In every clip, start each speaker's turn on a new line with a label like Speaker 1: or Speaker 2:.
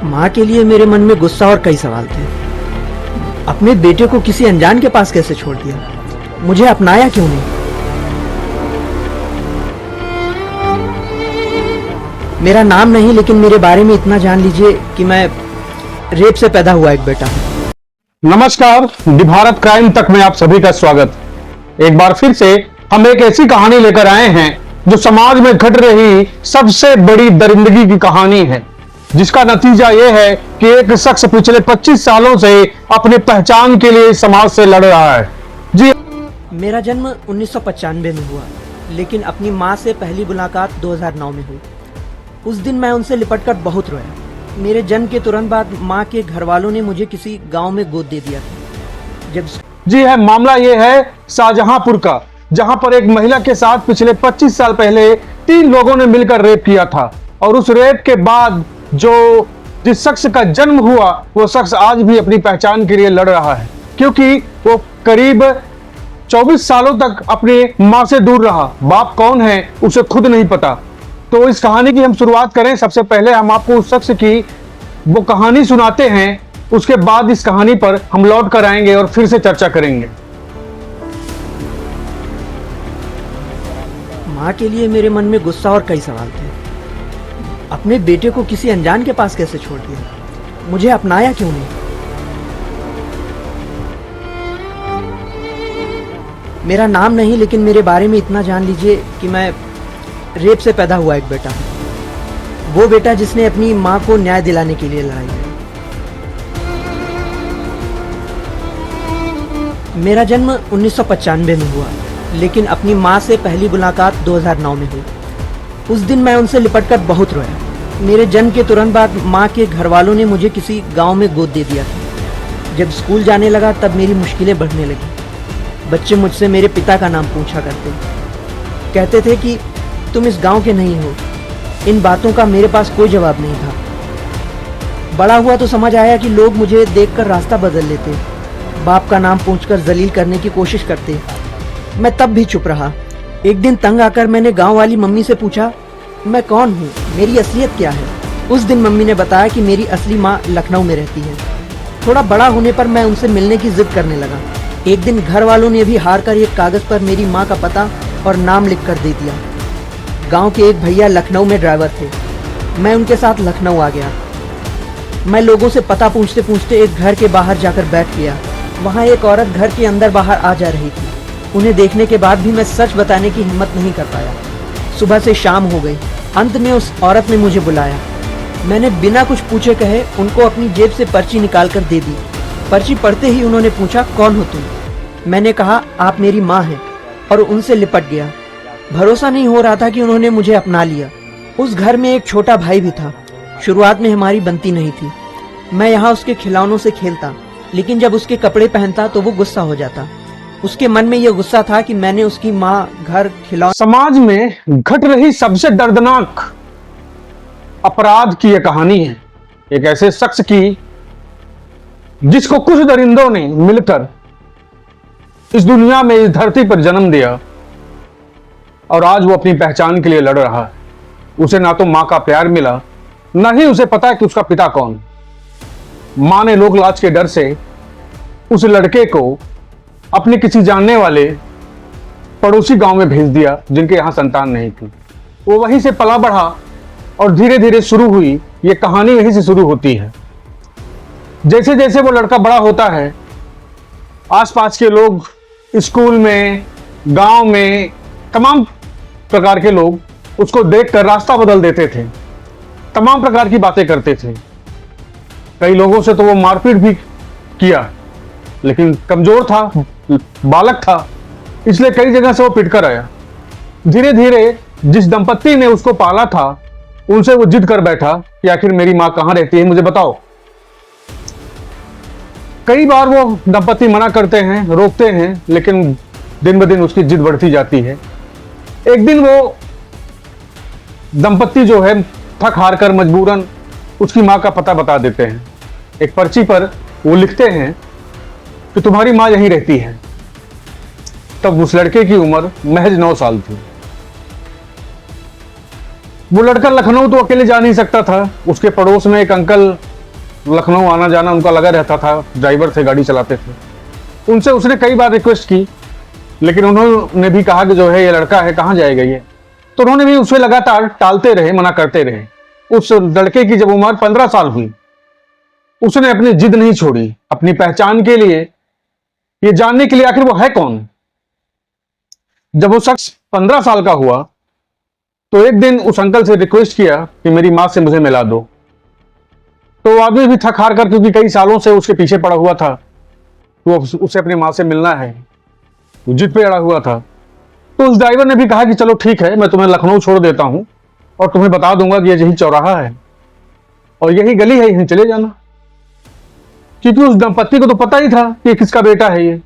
Speaker 1: माँ के लिए मेरे मन में गुस्सा और कई सवाल थे। अपने बेटे को किसी अनजान के पास कैसे छोड़ दिया? मुझे अपनाया क्यों नहीं? मेरा नाम नहीं, लेकिन मेरे बारे में इतना जान लीजिए कि मैं रेप से पैदा हुआ एक बेटा हूँ।
Speaker 2: नमस्कार, दी भारत क्राइम तक में आप सभी का स्वागत। एक बार फिर से हम एक ऐसी कहानी लेकर आए हैं जो समाज में घट रही सबसे बड़ी दरिंदगी की कहानी है, जिसका नतीजा यह है कि एक शख्स पिछले 25 सालों से अपनी पहचान के लिए समाज से लड़ रहा है। जी,
Speaker 1: मेरा जन्म 1995 में हुआ, लेकिन अपनी माँ से पहली मुलाकात 2009 में हुई। उस दिन मैं उनसे लिपटकर बहुत रोया। मेरे जन्म के तुरंत बाद माँ के घर वालों ने मुझे किसी गांव में गोद दे दिया था।
Speaker 2: जी है, मामला यह है शाहजहांपुर का, जहां पर एक महिला के साथ पिछले 25 साल पहले 3 लोगों ने मिलकर रेप किया था। और उस रेप के बाद जिस शख्स का जन्म हुआ, वो शख्स आज भी अपनी पहचान के लिए लड़ रहा है, क्योंकि वो करीब 24 सालों तक अपनी माँ से दूर रहा। बाप कौन है उसे खुद नहीं पता। तो इस कहानी की हम शुरुआत करें। सबसे पहले हम आपको उस शख्स की वो कहानी सुनाते हैं, उसके बाद इस कहानी पर हम लौट कर आएंगे और फिर से चर्चा करेंगे।
Speaker 1: माँ के लिए मेरे मन में गुस्सा और कई सवाल थे। अपने बेटे को किसी अनजान के पास कैसे छोड़ दिया? मुझे अपनाया क्यों नहीं? मेरा नाम नहीं, लेकिन मेरे बारे में इतना जान लीजिए कि मैं रेप से पैदा हुआ एक बेटा हूँ। वो बेटा जिसने अपनी माँ को न्याय दिलाने के लिए लड़ाई लड़ी। मेरा जन्म 1995 में हुआ, लेकिन अपनी माँ से पहली मुलाकात 2009 में हुई। उस दिन मैं उनसे लिपटकर बहुत रोया। मेरे जन्म के तुरंत बाद माँ के घर वालों ने मुझे किसी गांव में गोद दे दिया था। जब स्कूल जाने लगा तब मेरी मुश्किलें बढ़ने लगी। बच्चे मुझसे मेरे पिता का नाम पूछा करते, कहते थे कि तुम इस गांव के नहीं हो। इन बातों का मेरे पास कोई जवाब नहीं था। बड़ा हुआ तो समझ आया कि लोग मुझे देखकर रास्ता बदल लेते, बाप का नाम पूछकर जलील करने की कोशिश करते। मैं तब भी चुप रहा। एक दिन तंग आकर मैंने गांव वाली मम्मी से पूछा, मैं कौन हूँ, मेरी असलियत क्या है? उस दिन मम्मी ने बताया कि मेरी असली माँ लखनऊ में रहती है। थोड़ा बड़ा होने पर मैं उनसे मिलने की जिद करने लगा। एक दिन घर वालों ने भी हार कर एक कागज पर मेरी माँ का पता और नाम लिख कर दे दिया। गांव के एक भैया लखनऊ में ड्राइवर थे। मैं उनके साथ लखनऊ आ गया। मैं लोगों से पता पूछते पूछते एक घर के बाहर जाकर बैठ गया। वहाँ एक औरत घर के अंदर बाहर आ जा रही थी। उन्हें देखने के बाद भी मैं सच बताने की हिम्मत नहीं कर पाया। सुबह से शाम हो गई। अंत में उस औरत ने मुझे बुलाया। मैंने बिना कुछ पूछे कहे उनको अपनी जेब से पर्ची निकाल कर दे दी। पर्ची पढ़ते ही उन्होंने पूछा, कौन हो तुम? मैंने कहा, आप मेरी माँ हैं, और उनसे लिपट गया। भरोसा नहीं हो रहा था कि उन्होंने मुझे अपना लिया। उस घर में एक छोटा भाई भी था। शुरुआत में हमारी बनती नहीं थी। मैं यहाँ उसके खिलौनों से खेलता, लेकिन जब उसके कपड़े पहनता तो वो गुस्सा हो जाता। उसके मन में यह गुस्सा था कि मैंने उसकी माँ, घर, खिलौने।
Speaker 2: समाज में घट रही सबसे दर्दनाक अपराध की यह कहानी है, एक ऐसे शख्स की जिसको कुछ दरिंदों ने मिलकर इस दुनिया में, इस धरती पर जन्म दिया, और आज वो अपनी पहचान के लिए लड़ रहा है। उसे ना तो माँ का प्यार मिला, ना ही उसे पता है कि उसका पिता कौन है। माँ ने लोग लाज के डर से उस लड़के को अपने किसी जानने वाले पड़ोसी गांव में भेज दिया, जिनके यहाँ संतान नहीं थी। वो वहीं से पला बढ़ा और धीरे धीरे शुरू हुई ये कहानी, यहीं से शुरू होती है। जैसे जैसे वो लड़का बड़ा होता है, आसपास के लोग, स्कूल में, गांव में, तमाम प्रकार के लोग उसको देखकर रास्ता बदल देते थे, तमाम प्रकार की बातें करते थे। कई लोगों से तो वो मारपीट भी किया, लेकिन कमजोर था, बालक था, इसलिए कई जगह से वो पिटकर आया। धीरे धीरे जिस दंपत्ति ने उसको पाला था, उनसे वो जिद कर बैठा कि आखिर मेरी माँ कहाँ रहती है, मुझे बताओ। कई बार वो दंपत्ति मना करते हैं, रोकते हैं, लेकिन दिन ब दिन उसकी जिद बढ़ती जाती है। एक दिन वो दंपत्ति जो है थक हार कर मजबूरन उसकी माँ का पता बता देते हैं। एक पर्ची पर वो लिखते हैं कि तुम्हारी माँ यहीं रहती है। तब उस लड़के की उम्र महज 9 साल थी। वो लड़का लखनऊ तो अकेले जा नहीं सकता था। उसके पड़ोस में एक अंकल लखनऊ आना जाना उनका लगा रहता था, ड्राइवर थे, गाड़ी चलाते थे। उनसे उसने कई बार रिक्वेस्ट की, लेकिन उन्होंने भी कहा कि जो है ये लड़का है, कहाँ जाएगा ये। तो उन्होंने भी उसे लगातार टालते रहे, मना करते रहे। उस लड़के की जब उम्र 15 साल हुई, उसने अपनी जिद नहीं छोड़ी। अपनी पहचान के लिए, ये जानने के लिए आखिर वो है कौन। जब वो शख्स 15 साल का हुआ तो एक दिन उस अंकल से रिक्वेस्ट किया कि मेरी मां से मुझे मिला दो। तो वो आदमी भी थक हार कर, क्योंकि कई सालों से उसके पीछे पड़ा हुआ था, तो उसे अपनी मां से मिलना है, वो जिद पे अड़ा हुआ था। तो उस ड्राइवर ने भी कहा कि चलो ठीक है, मैं तुम्हें लखनऊ छोड़ देता हूं और तुम्हें बता दूंगा कि यही चौराहा है और यही गली है, यहीं चले जाना। क्योंकि उस दंपत्ति को तो पता ही था कि किसका बेटा है ये।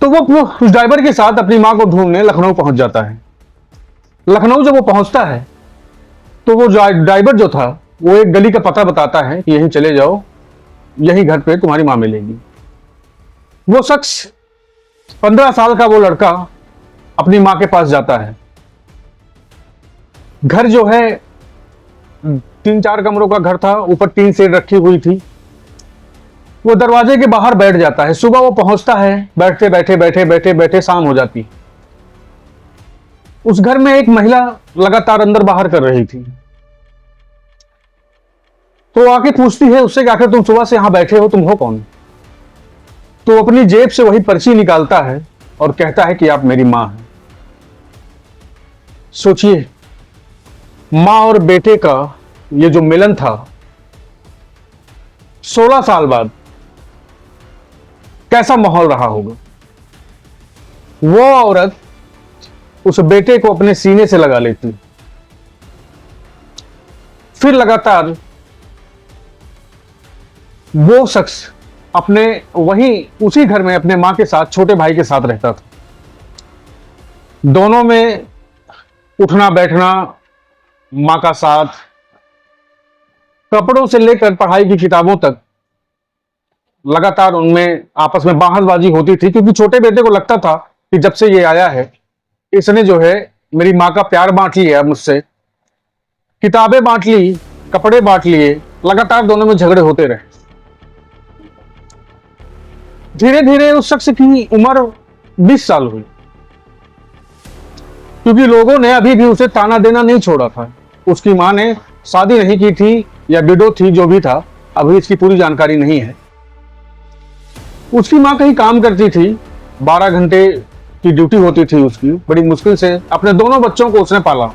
Speaker 2: तो वो उस ड्राइवर के साथ अपनी मां को ढूंढने लखनऊ पहुंच जाता है। लखनऊ जब वो पहुंचता है तो वो ड्राइवर जो था वो एक गली का पता बताता है कि यहीं चले जाओ, यही घर पे तुम्हारी मां मिलेगी। वो शख्स 15 साल का वो लड़का अपनी मां के पास जाता है। घर जो है 3-4 कमरों का घर था, ऊपर टीन शेड रखी हुई थी। वो दरवाजे के बाहर बैठ जाता है। सुबह वो पहुंचता है, बैठते बैठे बैठे बैठे बैठे शाम हो जाती। उस घर में एक महिला लगातार अंदर बाहर कर रही थी। तो आके पूछती है उससे कि आखिर तुम सुबह से यहां बैठे हो, तुम हो कौन। तो अपनी जेब से वही पर्ची निकालता है और कहता है कि आप मेरी मां हैं। सोचिए, मां और बेटे का ये जो मिलन था 16 साल बाद, कैसा माहौल रहा होगा। वो औरत उस बेटे को अपने सीने से लगा लेती, फिर लगातार वो शख्स अपने वही उसी घर में अपने मां के साथ, छोटे भाई के साथ रहता था। दोनों में उठना बैठना, मां का साथ, कपड़ों से लेकर पढ़ाई की किताबों तक, लगातार उनमें आपस में बहसबाजी होती थी। क्योंकि छोटे बेटे को लगता था कि जब से ये आया है, इसने जो है मेरी मां का प्यार बांट लिया मुझसे, किताबें बांट ली, कपड़े बांट लिए। लगातार दोनों में झगड़े होते रहे। धीरे धीरे उस शख्स की उम्र 20 साल हुई, क्योंकि लोगों ने अभी भी उसे ताना देना नहीं छोड़ा था। उसकी मां ने शादी नहीं की थी या विडो थी, जो भी था, अभी इसकी पूरी जानकारी नहीं है। उसकी मां कहीं काम करती थी, 12 घंटे की ड्यूटी होती थी उसकी। बड़ी मुश्किल से अपने दोनों बच्चों को उसने पाला।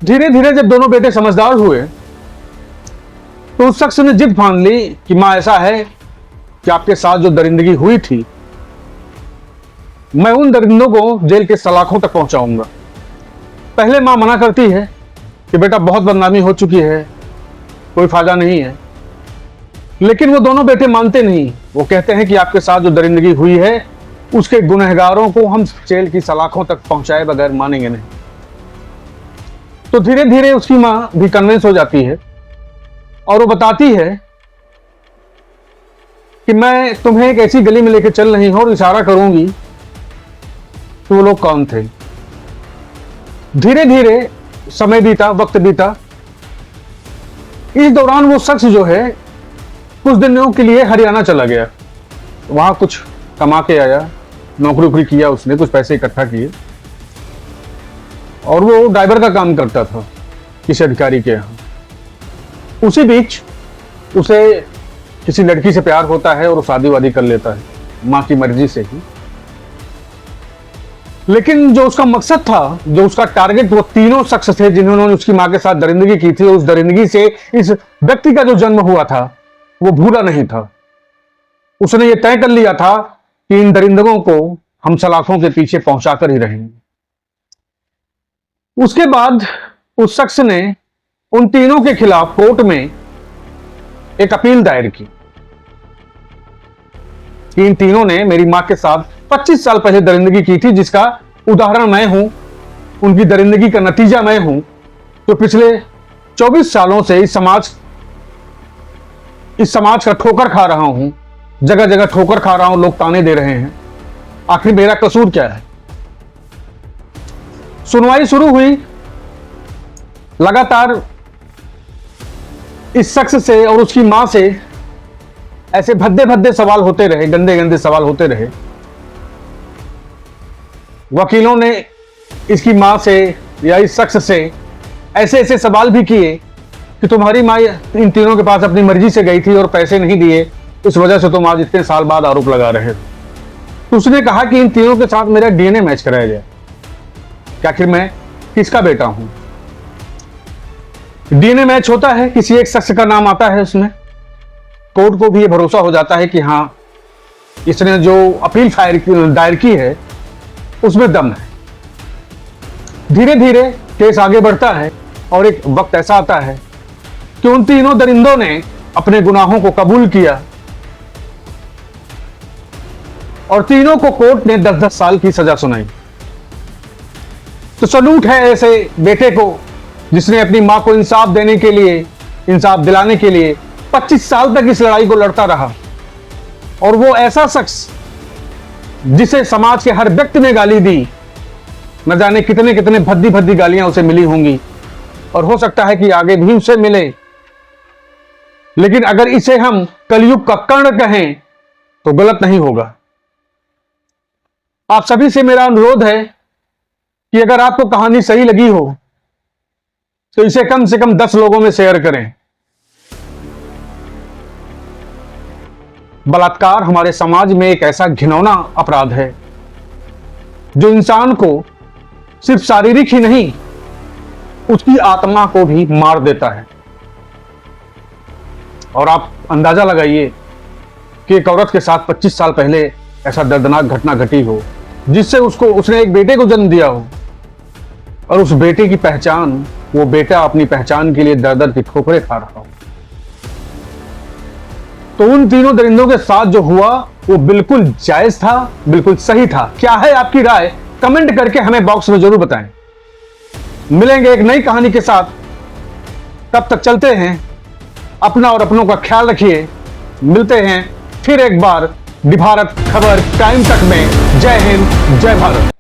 Speaker 2: धीरे धीरे जब दोनों बेटे समझदार हुए तो उस शख्स ने जिद ठान ली कि मां, ऐसा है कि आपके साथ जो दरिंदगी हुई थी, मैं उन दरिंदों को जेल के सलाखों तक पहुंचाऊंगा। पहले मां मना करती है कि बेटा बहुत बदनामी हो चुकी है, कोई फायदा नहीं है। लेकिन वो दोनों बेटे मानते नहीं। वो कहते हैं कि आपके साथ जो दरिंदगी हुई है, उसके गुनहगारों को हम जेल की सलाखों तक पहुंचाए बगैर मानेंगे नहीं। तो धीरे धीरे उसकी मां भी कन्विंस हो जाती है और वो बताती है कि मैं तुम्हें एक ऐसी गली में लेकर चल रही हूं और इशारा करूंगी तो वो लोग कौन थे। धीरे धीरे समय बीता, वक्त बीता। इस दौरान वो शख्स जो है कुछ दिनों के लिए हरियाणा चला गया। वहां कुछ कमा के आया, नौकरी वोकरी किया उसने, कुछ पैसे इकट्ठा किए और वो ड्राइवर का काम करता था किसी अधिकारी के यहाँ। उसी बीच उसे किसी लड़की से प्यार होता है और वो शादी वादी कर लेता है, मां की मर्जी से ही। लेकिन जो उसका मकसद था, जो उसका टारगेट, वो तीनों शख्स थे जिन्होंने उसकी मां के साथ दरिंदगी की थी। उस दरिंदगी से इस व्यक्ति का जो जन्म हुआ था वो भूला नहीं था। उसने ये तय कर लिया था कि इन दरिंदगों को हम सलाखों के पीछे पहुंचाकर ही रहेंगे। उसके बाद उस शख्स ने उन तीनों के खिलाफ कोर्ट में एक अपील दायर की कि इन तीनों ने मेरी मां के साथ 25 साल पहले दरिंदगी की थी, जिसका उदाहरण मैं हूं, उनकी दरिंदगी का नतीजा मैं हूं, जो पिछले 24 सालों से इस समाज का ठोकर खा रहा हूं, जगह जगह ठोकर खा रहा हूं, लोग ताने दे रहे हैं। आखिर मेरा कसूर क्या है। सुनवाई शुरू हुई। लगातार इस शख्स से और उसकी मां से ऐसे भद्दे भद्दे सवाल होते रहे, गंदे गंदे सवाल होते रहे। वकीलों ने इसकी मां से या इस शख्स से ऐसे ऐसे सवाल भी किए कि तुम्हारी मां इन तीनों के पास अपनी मर्जी से गई थी और पैसे नहीं दिए, इस वजह से तुम आज इतने साल बाद आरोप लगा रहे हो। तो उसने कहा कि इन तीनों के साथ मेरा डीएनए मैच कराया जाए कि आखिर मैं किसका बेटा हूं। डीएनए मैच होता है, किसी एक शख्स का नाम आता है उसमें, कोर्ट को भी ये भरोसा हो जाता है कि हाँ इसने जो अपील दायर की है उसमें दम है। धीरे धीरे केस आगे बढ़ता है और एक वक्त ऐसा आता है कि उन तीनों दरिंदों ने अपने गुनाहों को कबूल किया और तीनों को कोर्ट ने 10-10 साल की सजा सुनाई। तो सलूट है ऐसे बेटे को जिसने अपनी मां को इंसाफ देने के लिए, इंसाफ दिलाने के लिए 25 साल तक इस लड़ाई को लड़ता रहा। और वो ऐसा शख्स जिसे समाज के हर व्यक्ति ने गाली दी, न जाने कितने कितने भद्दी भद्दी गालियां उसे मिली होंगी और हो सकता है कि आगे भी उसे मिले, लेकिन अगर इसे हम कलयुग का कर्ण कहें तो गलत नहीं होगा। आप सभी से मेरा अनुरोध है कि अगर आपको कहानी सही लगी हो तो इसे कम से कम 10 लोगों में शेयर करें। बलात्कार हमारे समाज में एक ऐसा घिनौना अपराध है जो इंसान को सिर्फ शारीरिक ही नहीं, उसकी आत्मा को भी मार देता है। और आप अंदाजा लगाइए कि एक औरत के साथ 25 साल पहले ऐसा दर्दनाक घटना घटी हो जिससे उसने एक बेटे को जन्म दिया हो और उस बेटे की पहचान, वो बेटा अपनी पहचान के लिए दर-दर की ठोकरें खा रहा हो। तो उन तीनों दरिंदों के साथ जो हुआ वो बिल्कुल जायज था, बिल्कुल सही था। क्या है आपकी राय? कमेंट करके हमें बॉक्स में जरूर बताएं। मिलेंगे एक नई कहानी के साथ, तब तक चलते हैं। अपना और अपनों का ख्याल रखिए। मिलते हैं फिर एक बार दी भारत खबर टाइम तक में। जय हिंद, जय भारत।